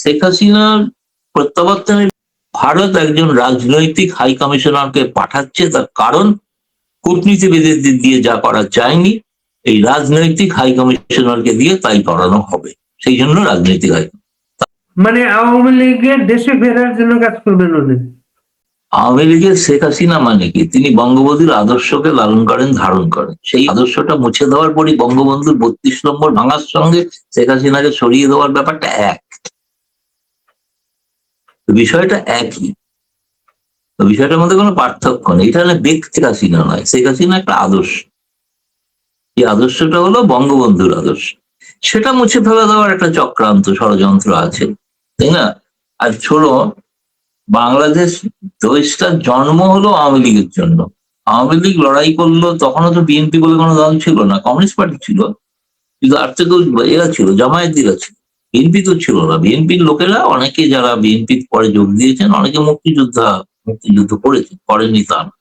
শেখ হাসিনার প্রত্যাবর্তনের ভারত একজন রাজনৈতিক হাই কমিশনারকে পাঠাচ্ছে, তার কারণ কূটনীতিবিদদের দিয়ে যা করা যায়নি এই রাজনৈতিক হাই কমিশনারকে দিয়ে তাই করানো হবে, সেই জন্য রাজনৈতিক হাই। মানে আওয়ামী লীগের দেশে ফেরার জন্য কাজ করবেন উনি। আওয়ামী লীগের শেখ হাসিনা মানে কি, তিনি বঙ্গবন্ধুর আদর্শকে লালন করেন, ধারণ করেন। সেই আদর্শটা মুছে দেওয়ার পরই বঙ্গবন্ধুর 32 নম্বর ভাঙার সঙ্গে শেখ হাসিনাকে সরিয়ে দেওয়ার ব্যাপারটা এক, বিষয়টা একই, বিষয়টার মধ্যে কোনো পার্থক্য নেই। এটা না ব্যক্তি হাসিনা নয়, শেখ হাসিনা একটা আদর্শ, এই আদর্শটা হলো বঙ্গবন্ধুর আদর্শ, সেটা মুছে ফেলে দেওয়ার একটা চক্রান্ত ষড়যন্ত্র আছে, তাই না? আর ছোড়ো, বাংলাদেশ দেশটার জন্ম হলো আওয়ামী লীগের জন্য। আওয়ামী লীগ লড়াই করলো, তখনও তো বিএনপি বলে কোনো দল ছিল না, কমিউনিস্ট পার্টি ছিল, কিন্তু আর থেকে এরা ছিল, জামায়াতিরা ছিল, বিএনপি তো ছিল না। বিএনপির লোকেরা অনেকে যারা বিএনপির পরে যোগ দিয়েছেন, অনেকে মুক্তিযুদ্ধ করেছেন, করেনি তা না।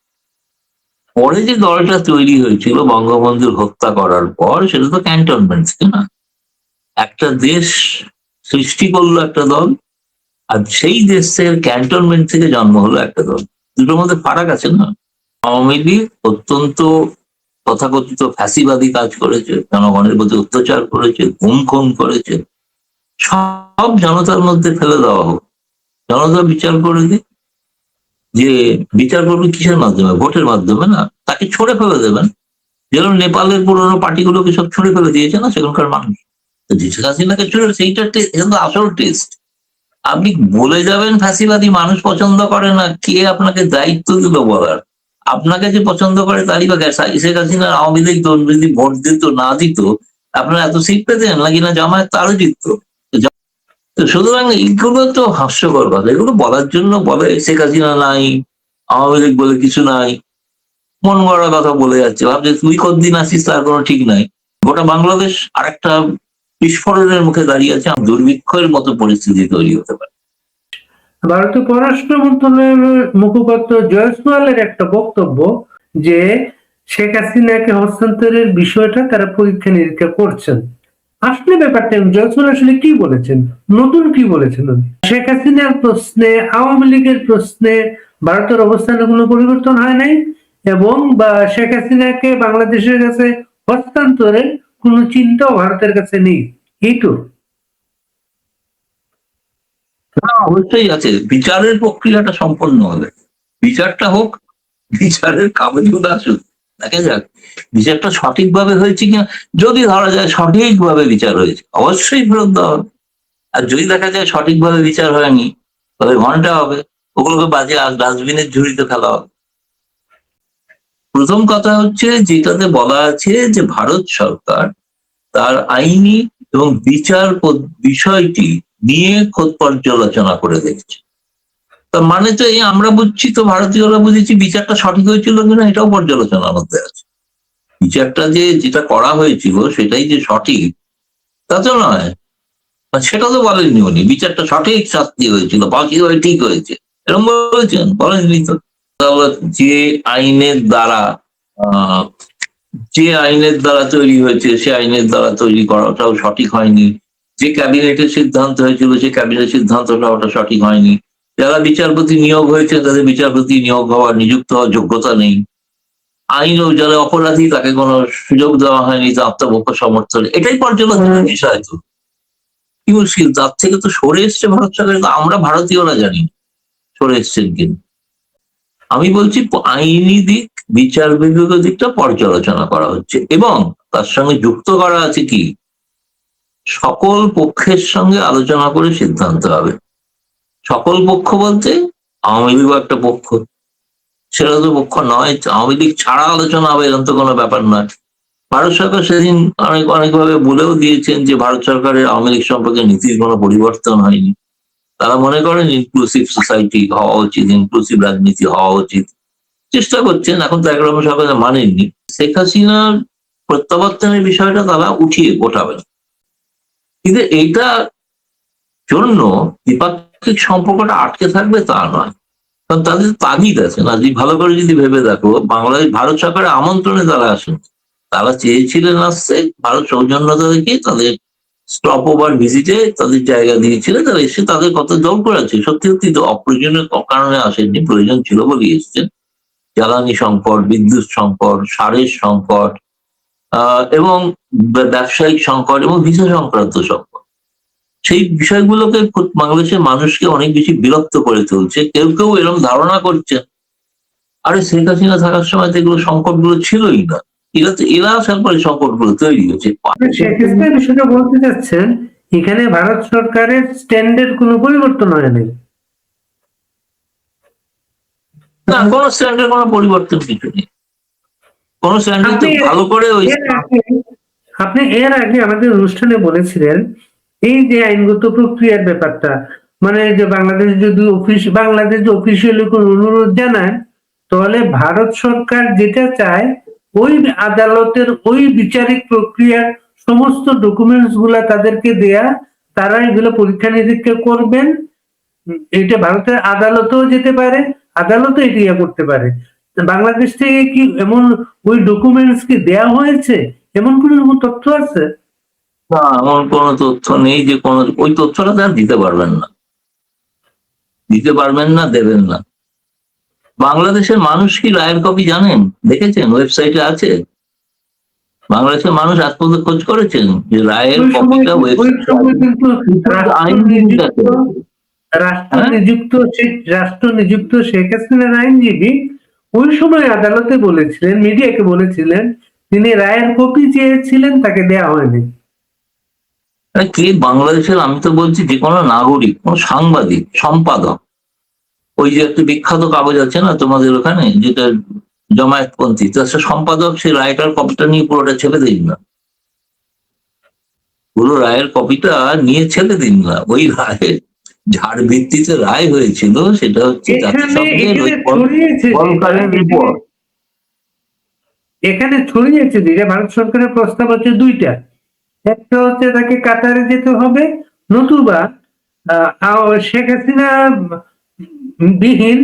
পরে যে দলটা তৈরি হয়েছিল বঙ্গবন্ধুর হত্যা করার পর, সেটা তো ক্যান্টনমেন্ট, তাই না? একটা দেশ সৃষ্টি করলো একটা দল, আর সেই দেশের ক্যান্টনমেন্ট থেকে জন্ম হলো একটা দল, দুটোর মধ্যে ফারাক আছে না? আওয়ামী লীগ অত্যন্ত তথাকথিত ফ্যাসিবাদী কাজ করেছে, জনগণের প্রতি অত্যাচার করেছে, গুম খুন করেছে, সব জনতার মধ্যে ফেলে দেওয়া হোক, জনতা বিচার করে দিক। যে বিচার করবে কিসের মাধ্যমে? ভোটের মাধ্যমে না, তাকে ছড়ে ফেলে দেবেন, যেরকম নেপালের পুরোনো পার্টিগুলোকে সব ছড়ে ফেলে দিয়েছে না সেখানকার মানুষ। শেখ হাসিনাকে ছড়ে, সেইটা কিন্তু আসল টেস্ট। আপনি বলে যাবেন ফ্যাসিবাদী মানুষ পছন্দ করে না, কে আপনাকে দায়িত্ব দিল বলার? আপনাকে যে পছন্দ করে তারই বা শেখ হাসিনার আওয়ামী লীগ যদি ভোট দিত না দিত, আপনারা এত সিট পেতেন নাকি না জামায়াত তারও জিততো? তো সুতরাং এইগুলো তো হাস্যকর কথা, এগুলো বলার জন্য বলে শেখ হাসিনা নাই, আওয়ামী লীগ বলে কিছু নাই, মন গড়া কথা বলে যাচ্ছে, ভাবছে তুই কতদিন আসিস তার কোনো ঠিক নাই। গোটা বাংলাদেশ আরেকটা বিস্ফোরণের মুখে দাঁড়িয়ে আছে, দুর্ভিক্ষের মতো পরিস্থিতি তৈরি হতে পারে। ভারতীয় পররাষ্ট্র মন্ত্রণালয়ের মুখপাত্র জয়সওয়ালের একটা বক্তব্য যে শেখ হাসিনাকে হস্তান্তরের বিষয়টা তারা পরীক্ষা নিরীক্ষা করছেন। আসলে ব্যাপারটা জয়সওয়াল আসলে কি বলেছেন, নতুন কি বলেছেন? শেখ হাসিনার প্রশ্নে, আওয়ামী লীগের প্রশ্নে ভারতের অবস্থানে কোনো পরিবর্তন হয় নাই, এবং বা শেখ হাসিনাকে বাংলাদেশের কাছে হস্তান্তরের কোনো চিন্তাও ভারতের কাছে নেই, এইটু। অবশ্যই আছে, বিচারের প্রক্রিয়াটা সম্পন্ন হবে, বিচারটা হোক, বিচারের কাগজগুলো আসুক, দেখা যাক বিচারটা সঠিকভাবে হয়েছে কিনা। যদি ধরা যায় সঠিকভাবে বিচার হয়েছে, অবশ্যই ফেরত দেওয়া হবে। আর যদি দেখা যায় সঠিকভাবে বিচার হয়নি, তবে ঘন্টা হবে, ওগুলোকে বাজে ডাস্টবিনের ঝুড়িতে ফেলা হবে। প্রথম কথা হচ্ছে যেটাতে বলা আছে যে ভারত সরকার তার আইনি এবং বিচার বিষয়টি নিয়ে খোদ পর্যালোচনা করে দেখছে। তার মানে তো এই আমরা বুঝছি, তো ভারতীয়রা বুঝেছি বিচারটা সঠিক হয়েছিল কিনা এটাও পর্যালোচনার মধ্যে আছে। বিচারটা যেটা করা হয়েছিল সেটাই যে সঠিক তা তো নয়, সেটা তো বলেননি উনি, বিচারটা সঠিক শাস্তি হয়েছিল, বাকি হয়ে ঠিক হয়েছে এরকম বলেছেন? বলেননি তো। যে আইনের দ্বারা তৈরি হয়েছে, সে আইনের দ্বারা তৈরি করাটাও সঠিক হয়নি। যে ক্যাবিনেটের সিদ্ধান্ত হয়েছিল সে ক্যাবিনেট সিদ্ধান্তটা ওটা সঠিক হয়নি। যারা বিচারপতি নিয়োগ হয়েছে তাদের বিচারপতি নিযুক্ত হওয়ার যোগ্যতা নেই। আইনও যারা অপরাধী তাকে কোনো সুযোগ দেওয়া হয়নি, তা আত্মপক্ষ সমর্থন, এটাই পর্যালোচনার বিষয়। তো কি মুশকিল, তার থেকে তো সরে এসছে ভারত সরকার, আমরা ভারতীয়রা জানি সরে এসছেন কিন্তু। আমি বলছি আইনি দিক, বিচার বিভাগীয় দিকটা পর্যালোচনা করা হচ্ছে, এবং তার সঙ্গে যুক্ত করা আছে কি সকল পক্ষের সঙ্গে আলোচনা করে সিদ্ধান্ত হবে। সকল পক্ষ বলতে আওয়ামী লীগ একটা পক্ষ, সেটা তো পক্ষ নয়, আওয়ামী লীগ ছাড়া আলোচনা হবে এরকম তো কোনো ব্যাপার নয়। ভারত সরকার সেদিন অনেকভাবে বলেও দিয়েছেন যে ভারত সরকারের আওয়ামী লীগ সম্পর্কে নীতির কোনো পরিবর্তন হয়নি। তারা মনে করেন ইনক্লুসিভ সোসাইটি হওয়া উচিত, ইনক্লুসিভ রাজনীতি হওয়া উচিত, চেষ্টা করছেন। এখন তো একরকম সরকার মানেননি। শেখ হাসিনার প্রত্যাবর্তনের বিষয়টা তারা উঠিয়ে ওঠাবেন, কিন্তু এইটা জন্য দ্বিপাক্ষিক সম্পর্কটা আটকে থাকবে তা নয়, কারণ তাদের তাগিদ আছে না। যদি ভালো করে যদি ভেবে দেখো, বাংলাদেশ ভারত সরকারের আমন্ত্রণে তারা আসেন, তারা চেয়েছিলেন আসছে, ভারত সৌজন্যতা দেখে তাদের স্টপ ওভার ভিজিটে তাদের জায়গা দিয়েছিল, তারা এসে তাদের কথা জল করেছে। সত্যি সত্যি তো অপ্রয়োজনীয় কারণে আসেননি, প্রয়োজন ছিল বলে এসছেন। জ্বালানি সংকট, বিদ্যুৎ সংকট, সারের সংকট, এবং ব্যবসায়িক সংকট এবং ভিসা সংক্রান্ত সংকট, সেই বিষয়গুলোকে বাংলাদেশের মানুষকে অনেক বেশি বিরক্ত করে তুলছে। কেউ কেউ এরকম ধারণা করছেন আরে শেখ হাসিনা থাকার সময় তো এগুলো সংকট গুলো ছিলই না, এরা আসার পরে সংকট গুলো তৈরি হয়েছে। সেক্ষেত্রে বিষয়টা বলতে চাচ্ছেন এখানে ভারত সরকারের স্ট্যান্ডের কোনো পরিবর্তন হয়নি? না, কোনো স্ট্যান্ডের কোনো পরিবর্তন কিছু নেই। কোন স্ট্যান্ডার্ড তো ভালো করে ওই আপনি এর আগে আমাদের অনুষ্ঠানে বলেছিলেন এই যে আইনগত প্রক্রিয়ার ব্যাপারটা, মানে যে বাংলাদেশ যদি অফিসিয়ালি কোনো অনুরোধ জানায়, তাহলে ভারত সরকার যেটা চায় ওই আদালতের ওই বিচারিক প্রক্রিয়ার সমস্ত ডকুমেন্টস গুলা তাদেরকে দেয়া, তারা এগুলো পরীক্ষা নিরীক্ষা করবেন। এটা ভারতের আদালতেও যেতে পারে, আদালতও এটা করতে পারে। বাংলাদেশ থেকে কি এমন ওই ডকুমেন্টস কি দেয়া হয়েছে, এমন কোন তথ্য আছে? না, এমন কোনো তথ্য নেই যে কোন ওই তথ্যটা তারা দিতে পারবেন না, দেবেন না। বাংলাদেশের মানুষ কি রায়ের কপি জানেন? দেখেছেন? ওয়েবসাইটে আছে। বাংলাদেশের মানুষ আজ পর্যন্ত খোঁজ করেছেন যে রায়ের কপিটা রাষ্ট্র নিযুক্ত শেখ হাসিনার আইনজীবী ওই সময় আদালতে বলেছিলেন, মিডিয়াকে বলেছিলেন, তিনি রায়ের কপি চেয়েছিলেন, তাকে দেয়া হয়নি। কে বাংলাদেশের, আমি তো বলছি যে কোনো নাগরিক, কোনো সাংবাদিক, সম্পাদক, ওই যে একটা বিখ্যাত কাগজ আছে না তোমাদের ওখানে যেটা জমায়েতপন্থী, তার সম্পাদক সেই রায়টার কপিটা নিয়ে পুরোটা ছেপে দিন না, পুরো রায়ের কপিটা নিয়ে ছেপে দিন না। ওই রায়ের যার ভিত্তিতে রায় হয়েছিল সেটা হচ্ছে এখানে ছড়িয়েছে যে ভারত সরকারের প্রস্তাব হচ্ছে দুইটা, একটা হচ্ছে তাকে কাতারে যেতে হবে, নতুবা শেখ হাসিনা বিহীন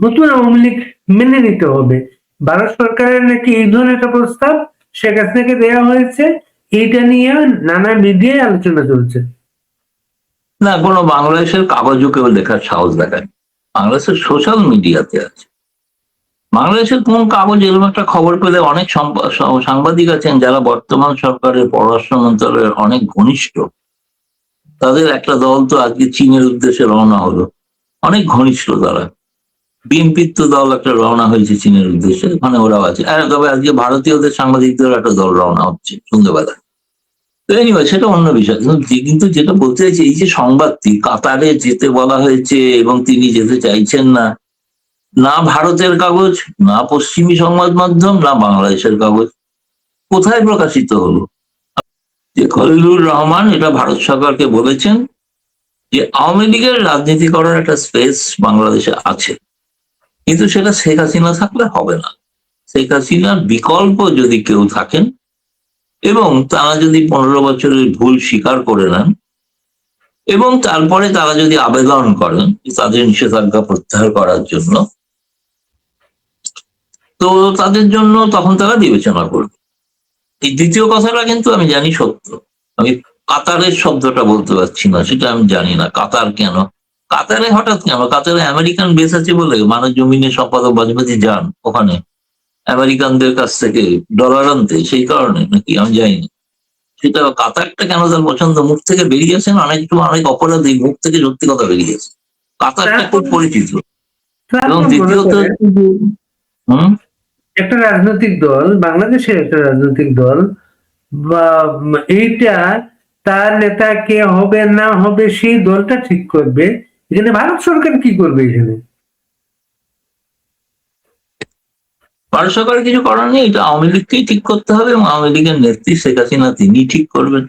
নতুন আওয়ামী লীগ মেনে নিতে হবে। ভারত সরকারের নাকি এই ধরনের একটা প্রস্তাব শেখ হাসিনাকে দেওয়া হয়েছে, এইটা নিয়ে নানা মিডিয়ায় আলোচনা চলছে। না, কোনো বাংলাদেশের কাগজও কেউ লেখার সাহস দেখায়, বাংলাদেশের সোশ্যাল মিডিয়াতে আছে। বাংলাদেশের কোন কাগজ এরকম একটা খবর পেলে অনেক সাংবাদিক আছেন যারা বর্তমান সরকারের পররাষ্ট্র মন্ত্রণালয়ের অনেক ঘনিষ্ঠ, তাদের একটা দল তো আজকে চীনের উদ্দেশ্যে রওনা হলো, অনেক ঘনিষ্ঠ তারা। বিএনপির তো দল একটা রওনা হয়েছে চীনের উদ্দেশ্যে, ওখানে ওরাও আছে। তবে আজকে ভারতীয়দের সাংবাদিকদের একটা দল রওনা হচ্ছে সন্ধ্যেবেলা। তো এনিওয়ে সেটা অন্য বিষয়। কিন্তু যেটা বলতে চাইছি, এই যে সংবাদটি কাতারে যেতে বলা হয়েছে এবং তিনি যেতে চাইছেন না, না ভারতের কাগজ, না পশ্চিমী সংবাদ মাধ্যম, না বাংলাদেশের কাগজ, কোথায় প্রকাশিত হলো? যে খলিলুর রহমান এটা ভারত সরকারকে বলেছেন যে আওয়ামী লীগের রাজনীতি করার একটা স্পেস বাংলাদেশে আছে, কিন্তু সেটা শেখ হাসিনা থাকলে হবে না। শেখ হাসিনার বিকল্প যদি কেউ থাকেন এবং তারা যদি 15 বছরের ভুল স্বীকার করে নেন এবং তারপরে তারা যদি আবেদন করেন তাদের নিষেধাজ্ঞা প্রত্যাহার করার জন্য, তো তাদের জন্য তখন তারা বিবেচনা করবে। এই দ্বিতীয় কথাটা কিন্তু আমি জানি সত্য। আমি কাতারের শব্দটা বলতে পারছি না, সেটা আমি জানি না। কাতার কেন, কাতারে হঠাৎ কেন? কাতারে আমেরিকান বেস আছে বলে মানুষ জমিনের সম্পাদক মাঝে যান ওখানে আমেরিকানদের কাছ থেকে ডলার আনতে, সেই কারণে নাকি আমি জানি। সেটা কাতারটা কেন তার পছন্দ? মুখ থেকে বেরিয়ে আসেন অনেক অপরাধী মুখ থেকে সত্যি কথা বেরিয়ে আসে। কাতারটা খুব পরিচিত। এবং দ্বিতীয়ত একটা রাজনৈতিক দল, বাংলাদেশের একটা রাজনৈতিক দল বা এইটা তার নেতা কে হবে না হবে সেই দলটা ঠিক করবে। এখানে ভারত সরকার কি করবে? এখানে ভারত সরকারের কিছু করার নেই, এটা আওয়ামী লীগকেই ঠিক করতে হবে এবং আওয়ামী লীগের নেত্রী শেখ হাসিনা তিনি ঠিক করবেন।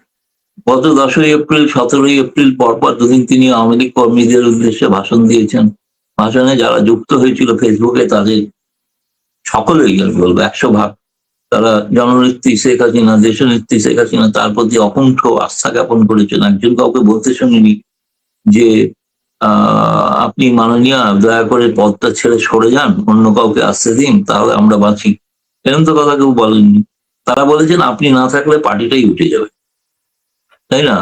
গত 10ই এপ্রিল 17ই এপ্রিল পরপর দুদিন তিনি আওয়ামী লীগ কর্মীদের উদ্দেশ্যে ভাষণ দিয়েছেন। ভাষণে যারা যুক্ত হয়েছিল ফেসবুকে তাদের সকলেই আমি বলবো 100% তারা জননেত্রী শেখ হাসিনা, দেশনেত্রী শেখ হাসিনা তার প্রতি অকুণ্ঠ আস্থা জ্ঞাপন করেছেন। একজন কাউকে বলতে শুনিনি যে আপনি মাননীয় দয়া করে পদটা ছেড়ে সরে যান, অন্য কাউকে আসতে দিন, তাহলে আমরা বাঁচি, এরকম তো কথা কেউ বলেননি। তারা বলেছেন আপনি না থাকলে পার্টিটাই উঠে যাবে। তাই না?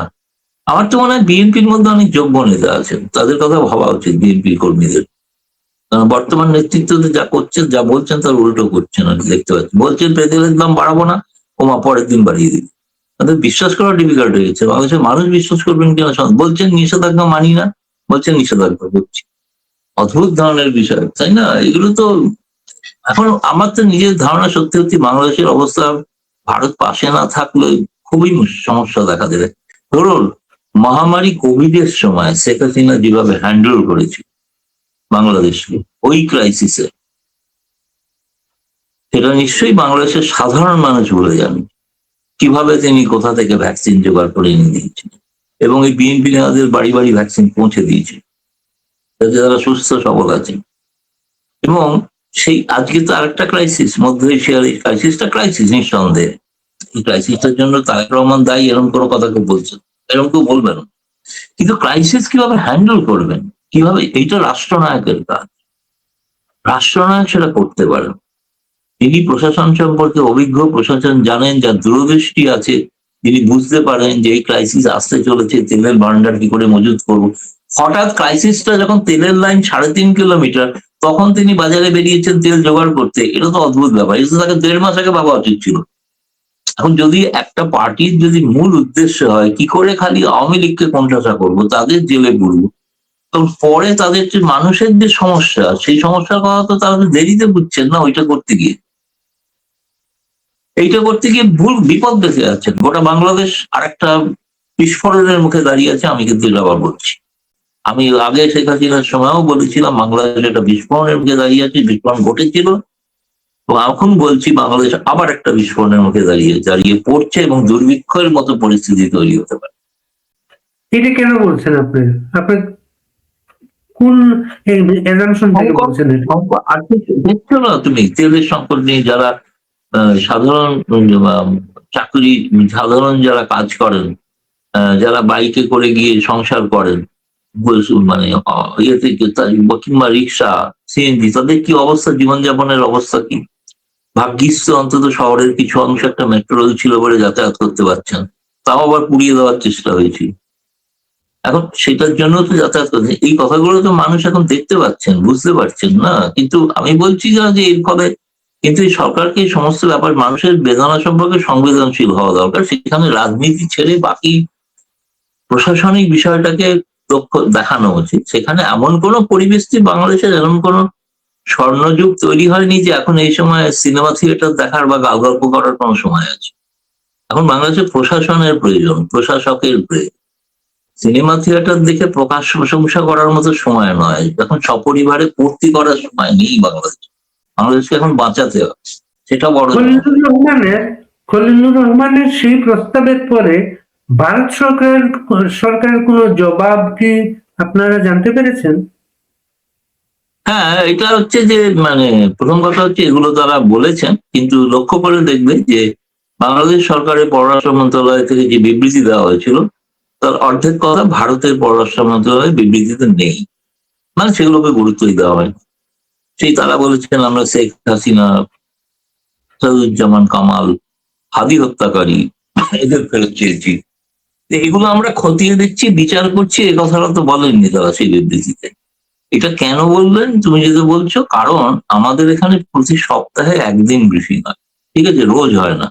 আমার তো মনে হয় বিএনপির মধ্যে অনেক যোগ্য নেতা আছেন, তাদের কথা ভাবা উচিত বিএনপি কর্মীদের। কারণ বর্তমান নেতৃত্ব যা করছেন, যা বলছেন তার উল্টো করছেন, আমি দেখতে পাচ্ছি। বলছেন পেট্রোলের দাম বাড়াবো না, ওমা পরের দিন বাড়িয়ে দিবে। তাদের বিশ্বাস করা ডিফিকাল্ট হয়ে গেছে। বাংলাদেশের মানুষ বিশ্বাস করবেন কিনা বলছেন নিষেধাজ্ঞা মানি না, বলছেন নিষেধাজ্ঞা করছি। অদ্ভুত ধরনের বিষয়, তাই না? এগুলো তো এখন আমার তো নিজের ধারণা, সত্যি সত্যি বাংলাদেশের অবস্থা ভারত পাশে না থাকলে খুবই সমস্যা দেখা দেবে। ধরুন মহামারী কোভিড এর সময় শেখ হাসিনা যেভাবে হ্যান্ডেল করেছে বাংলাদেশকে ওই ক্রাইসিসে, সেটা নিশ্চয়ই বাংলাদেশের সাধারণ মানুষ ভুলে যান কিভাবে তিনি কোথা থেকে ভ্যাকসিন জোগাড় করে এনে দিয়েছেন এবং এই বিএনপি নেতাদের বাড়ি বাড়ি ভ্যাকসিন পৌঁছে দিয়েছে, যাতে তারা সুস্থ সবল আছে। এবং সেই আজকে তো আরেকটা ক্রাইসিস, মধ্য এশিয়ার এই ক্রাইসিসটা ক্রাইসিস নিঃসন্দেহে। এই ক্রাইসিসটার জন্য তারেক রহমান দায়ী এরকম কোনো কথা কেউ বলছেন, এরকম কেউ বলবেন না। কিন্তু ক্রাইসিস কিভাবে হ্যান্ডেল করবেন, কিভাবে, এইটা রাষ্ট্রনায়কের কাজ। রাষ্ট্রনায়ক সেটা করতে পারেন। তিনি প্রশাসন সম্পর্কে অভিজ্ঞ, প্রশাসন জানেন, যার দূরদৃষ্টি আছে, তিনি বুঝতে পারেন যে এই ক্রাইসিস আসতে চলেছে, তেলের ভান্ডার কি করে মজুত করবো। হঠাৎ ক্রাইসিসটা যখন তেলের লাইন 3.5 কিলোমিটার, তখন তিনি বাজারে বেরিয়েছেন তেল জোগাড় করতে। এটা তো অদ্ভুত ব্যাপার, এটা তো তাকে 1.5 মাস আগে ভাবা উচিত ছিল। এখন যদি একটা পার্টির যদি মূল উদ্দেশ্য হয় কি করে খালি আওয়ামী লীগকে কোণঠাসা করবো, তাদের জেলে পুরবো, তো পরে তাদের যে মানুষের যে সমস্যা, সেই সমস্যার কথা তো তারা দেরিতে বুঝছেন না। ওইটা করতে গিয়ে ভুল বিপদ দেখে যাচ্ছেন। গোটা বাংলাদেশ আরেকটা বিস্ফোরণের মুখে দাঁড়িয়ে আছে। আমি কিন্তু এটা আবার বলছি, আমি আগে শেখ হাসিনার সময়ও বলেছিলাম বাংলাদেশ একটা বিস্ফোরণের মুখে দাঁড়িয়ে আছে, বিস্ফোরণ ঘটেছিল। তো এখন বলছি বাংলাদেশ আবার একটা বিস্ফোরণের মুখে দাঁড়িয়ে পড়ছে এবং দুর্ভিক্ষের মতো পরিস্থিতি তৈরি হতে পারে। এটা কেন বলছেন আপনি? আপনি কোন অ্যাজাম্পশন থেকে বলছেন এটা? আর দেখছো না তুমি তেলের সংকট নিয়ে যারা সাধারণ চাকরি, সাধারণ যারা কাজ করেন, যারা বাইকে করে গিয়ে সংসার করেন, মানে ইয়েতে কিংবা রিক্সা, সিএনজি, তাদের কি অবস্থা, জীবনযাপনের অবস্থা কি? ভাগ্যিস তো অন্তত শহরের কিছু অংশ একটা মেট্রো রেল ছিল বলে যাতায়াত করতে পারছেন, তাও আবার পুড়িয়ে দেওয়ার চেষ্টা হয়েছিল। এখন সেটার জন্য তো যাতায়াত করছে। এই কথাগুলো তো মানুষ এখন দেখতে পাচ্ছেন, বুঝতে পারছেন না। কিন্তু আমি বলছি না যে এর ফলে, কিন্তু এই সরকারকে এই সমস্ত ব্যাপার, মানুষের বেদনা সম্পর্কে সংবেদনশীল হওয়া দরকার। সেখানে রাজনীতি ছেড়ে বাকি প্রশাসনিক বিষয়টাকে লক্ষ্য দেখানো উচিত। সেখানে এমন কোনো পরিবেশ, বাংলাদেশের এমন কোনো স্বর্ণযুগ তৈরি হয়নি যে এখন এই সময় সিনেমা থিয়েটার দেখার বা গাল গল্প করার কোনো সময় আছে। এখন বাংলাদেশের প্রশাসনের প্রয়োজন, প্রশাসকের প্রয়োজন। সিনেমা থিয়েটার দেখে প্রকাশ প্রশংসা করার মতো সময় নয়। এখন সপরিবারে পূর্তি করার সময় নেই বাংলাদেশ। বাংলাদেশকে এখন বাঁচাতে হবে, সেটা বড়। খলিলুর রহমানের সেই প্রস্তাবের পরে ভারত সরকারের কোনো জবাব কি আপনারা জানতে পেরেছেন? হ্যাঁ, এটা হচ্ছে যে মানে প্রথম কথা হচ্ছে এগুলো তারা বলেছেন, কিন্তু লক্ষ্য করে দেখবে যে বাংলাদেশ সরকারের পররাষ্ট্র মন্ত্রণালয় থেকে যে বিবৃতি দেওয়া হয়েছিল তার অর্ধেক কথা ভারতের পররাষ্ট্র মন্ত্রণালয়ের বিবৃতিতে নেই, মানে সেগুলোকে গুরুত্বই দেওয়া হয়। সেই তারা বলেছেন আমরা শেখ হাসিনা, সাদুজ্জামান কামাল, হাদি হত্যাকারী, এদের ফেরত চেয়েছি। এগুলো আমরা খতিয়ে দেখছি, বিচার করছি, এ কথাটা তো বলেননি তারা সেই বিবৃতিতে। এটা কেন বললেন তুমি যদি বলছো, কারণ আমাদের এখানে প্রতি সপ্তাহে একদিন ব্রিফিং হয়, ঠিক আছে, রোজ হয় না।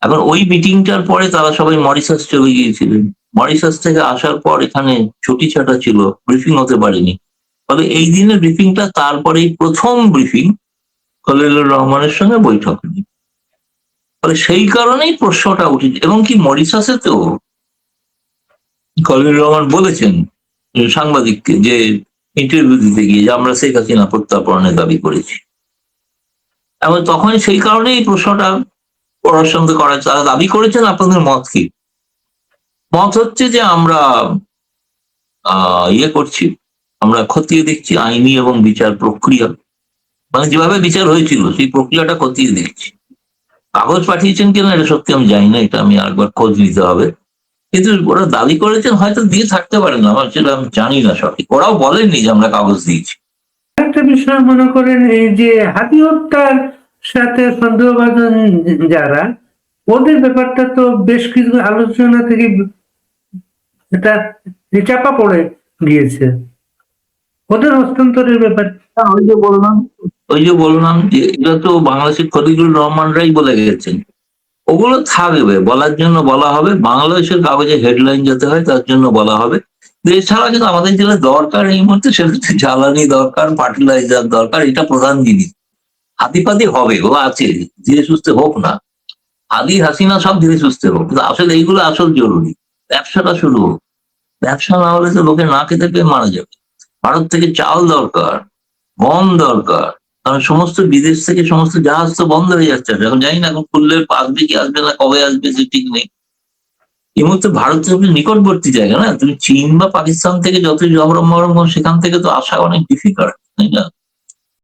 এখন ওই মিটিংটার পরে তারা সবাই মরিশাস চলে গিয়েছিলেন, মরিশাস থেকে আসার পর এখানে ছুটি ছাটা ছিল, ব্রিফিং হতে পারেনি। ফলে এই দিনের ব্রিফিংটা, তারপরেই প্রথম ব্রিফিং খলিলুর রহমানের সঙ্গে বৈঠক নেই। ফলে সেই কারণেই প্রশ্নটা উঠেছে। এবং কি মরিশাসে তো খলিলুর রহমান বলেছেন সাংবাদিককে যে ইন্টারভিউ দিতে গিয়ে যে আমরা শেখ হাসিনা প্রত্যার্পণের দাবি করেছি। এবং তখন সেই কারণেই এই প্রশ্নটা পররাষ্ট্র করা, তারা দাবি করেছেন আপনাদের মত কি? মত হচ্ছে যে আমরা ইয়ে করছি, আমরা খতিয়ে দেখছি আইনি এবং বিচার প্রক্রিয়া, মানে যেভাবে বিচার হয়েছিল সেই প্রক্রিয়াটা খতিয়ে দেখছি। কাগজ পাঠিয়েছেন কিনা এটা সত্যি আমি জানি না, এটা আমি আরেকবার খোঁজ নিতে হবে। কিন্তু ওরা দাবি করেছেন, হয়তো দিয়ে থাকতে পারেন, আমার সেটা আমি জানি না সঠিক। ওরাও বলেননি যে আমরা কাগজ দিয়েছি। একটা বিষয় মনে করেন, এই যে হাতি হত্যার সাথে সন্দেহভাজন যারা, ওদের ব্যাপারটা তো বেশ কিছু আলোচনা থেকে এটা চাপা পড়ে গিয়েছে, ওদের হস্তান্তরের ব্যাপার। ওই যে বললাম যে এটা তো বাংলাদেশের খতিবুর রহমানরাই বলে গেছেন, ওগুলো থাকবে, বলার জন্য বলা হবে, বাংলাদেশের কাগজে হেডলাইন যাতে হয় তার জন্য বলা হবে। এছাড়া কিন্তু আমাদের যেটা দরকার এই মুহূর্তে সেটা হচ্ছে জ্বালানি দরকার, ফার্টিলাইজার দরকার, এটা প্রধান জিনিস। হাতিপাতি হবে, ও আছে, ধীরে সুস্থে হোক না, হাদি হাসিনা সব ধীরে সুস্থে হোক, কিন্তু আসলে এইগুলো আসল জরুরি। ব্যবসাটা শুরু হোক, ব্যবসা না হলে তো লোকে না খেতে পেয়ে মারা যাবে। ভারত থেকে চাল দরকার, গম দরকার, কারণ সমস্ত বিদেশ থেকে সমস্ত জাহাজ তো বন্ধ হয়ে যাচ্ছে, এখন জানি না এখন খুললে আসবে কি আসবে না, কবে আসবে সে ঠিক নেই। এই মুহূর্তে ভারত হচ্ছে নিকটবর্তী জায়গা, না তুমি চীন বা পাকিস্তান থেকে যতই জবরম মরম সেখান থেকে তো আসা অনেক ডিফিকাল্ট, তাই না?